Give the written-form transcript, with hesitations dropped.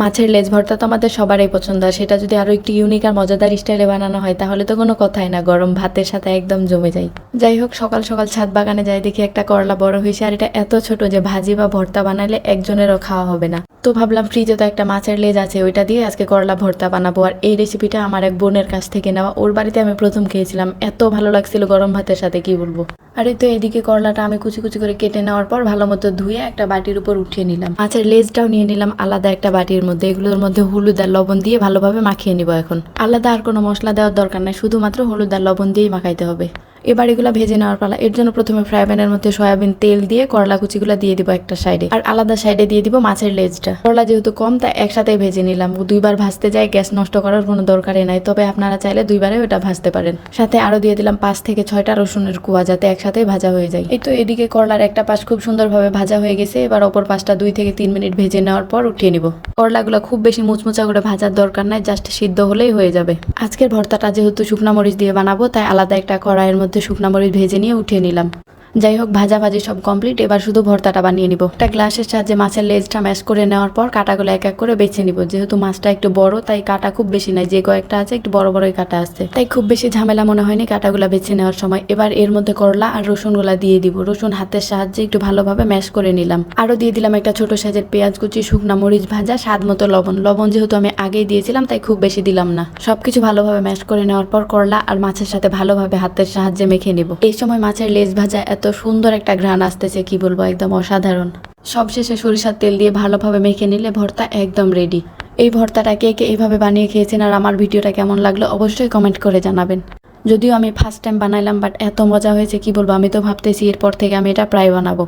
মাছের লেজ ভর্তা তো আমাদের সবারই পছন্দ, আর সেটা যদি আরো একটু ইউনিক আর মজাদার স্টাইলে বানানো হয় তাহলে তো কোনো কথাই না, গরম ভাতের সাথে একদম জমে যায়। যাই হোক, সকাল সকাল ছাদ বাগানে যাই, দেখি একটা করলা বড় হয়েছে, আর এটা এত ছোট যে ভাজি বা ভর্তা বানালে একজনেরও খাওয়া হবে না। তো ভাবলাম ফ্রিজে তো একটা মাছের লেজ আছে, ওইটা দিয়ে আজকে করলা ভর্তা বানাবো। আর এই রেসিপিটা আমার এক বোনের কাছ থেকে নেওয়া, ওর বাড়িতে আমি প্রথম খেয়েছিলাম, এত ভালো লাগছিল গরম ভাতের সাথে কি বলবো। আর এই তো এদিকে করলাটা আমি কুচি কুচি করে কেটে নেওয়ার পর ভালো মতো ধুয়ে একটা বাটির উপর উঠিয়ে নিলাম। মাছের লেজটাও নিয়ে নিলাম আলাদা একটা বাটির মধ্যে। এগুলোর মধ্যে হলুদ আর লবণ দিয়ে ভালোভাবে মাখিয়ে নিব। এখন আলাদা আর কোনো মশলা দেওয়ার দরকার নাই, শুধুমাত্র হলুদ আর লবণ দিয়েই মাখাইতে হবে। এবার এগুলো ভেজে নেওয়ার পালা। এর জন্য প্রথমে ফ্রাই প্যানের মধ্যে সয়াবিন তেল দিয়ে করলা কুচিগুলো দিয়ে দিব একটা সাইডে, আর আলাদা সাইডে দিয়ে দিব মাছের লেজটা। করলা যেহেতু কম তাই একসাথে ভেজে নিলাম। দুইবার ভাজতে যাই, গ্যাস নষ্ট করার কোনো দরকারই নাই, তবে আপনারা চাইলে দুইবারে ওটা ভাজতে পারেন। সাথে আরো দিয়ে দিলাম 5 থেকে 6টা রসুনের কুয়া, যাতে একসাথে ভাজা হয়ে যায়। এই তো এদিকে করলার একটা পাশ খুব সুন্দরভাবে ভাজা হয়ে গেছে। এবার অপর পাশটা 2 থেকে 3 মিনিট ভেজে নেওয়ার পর উঠিয়ে নিব। করলাগুলো খুব বেশি মুচমুচা করে ভাজার দরকার নাই, জাস্ট সিদ্ধ হলেই হয়ে যাবে। আজকের ভর্তাটা যেহেতু শুকনা মরিচ দিয়ে বানাবো, তাই আলাদা একটা কড়াইয়ের মধ্যে শুকনা মরিচ ভেজে নিয়ে উঠিয়ে নিলাম। যাই হোক, ভাজাভাজি সব কমপ্লিট। এবার শুধু ভর্তাটা বানিয়ে নিব। একটা গ্লাসের সাহায্যে মাছের লেজটা ম্যাশ করে নেওয়ার পর কাটাগুলো এক এক করে বেছে নিব। যেহেতু মাছটা একটু বড় তাই কাটা খুব বেশি নাই, যে কয়েকটা আছে একটু বড় বড়ই কাটা আছে, তাই খুব বেশি ঝামেলা মনে হয়নি কাটাগুলা বেছে নেওয়ার সময়। এবার এর মধ্যে করলা আর রসুনগুলা দিয়ে দিব। রসুন হাতের সাহায্যে একটু ভালোভাবে ম্যাশ করে নিলাম। আরো দিয়ে দিলাম একটা ছোট সাইজের পেঁয়াজ কুচি, শুকনা মরিচ ভাজা, স্বাদ মতো লবণ। লবণ যেহেতু আমি আগেই দিয়েছিলাম তাই খুব বেশি দিলাম না। সবকিছু ভালোভাবে ম্যাশ করে নেওয়ার পর করলা আর মাছের সাথে ভালোভাবে হাতের সাহায্যে মেখে নিব। এই সময় মাছের লেজ ভাজা এত সুন্দর একটা ঘ্রাণ আসতেছে কি বলবো, একদম অসাধারণ। সবশেষে সরিষার তেল দিয়ে ভালোভাবে মেখে নিলে ভর্তা একদম রেডি। এই ভর্তাটা কে কে এইভাবে বানিয়ে খেয়েছেন আর আমার ভিডিওটা কেমন লাগলো অবশ্যই কমেন্ট করে জানাবেন। যদিও আমি ফার্স্ট টাইম বানাইলাম, বাট এত মজা হয়েছে কি বলবো, আমি তো ভাবতেছি এরপর থেকে আমি এটা প্রায় বানাবো।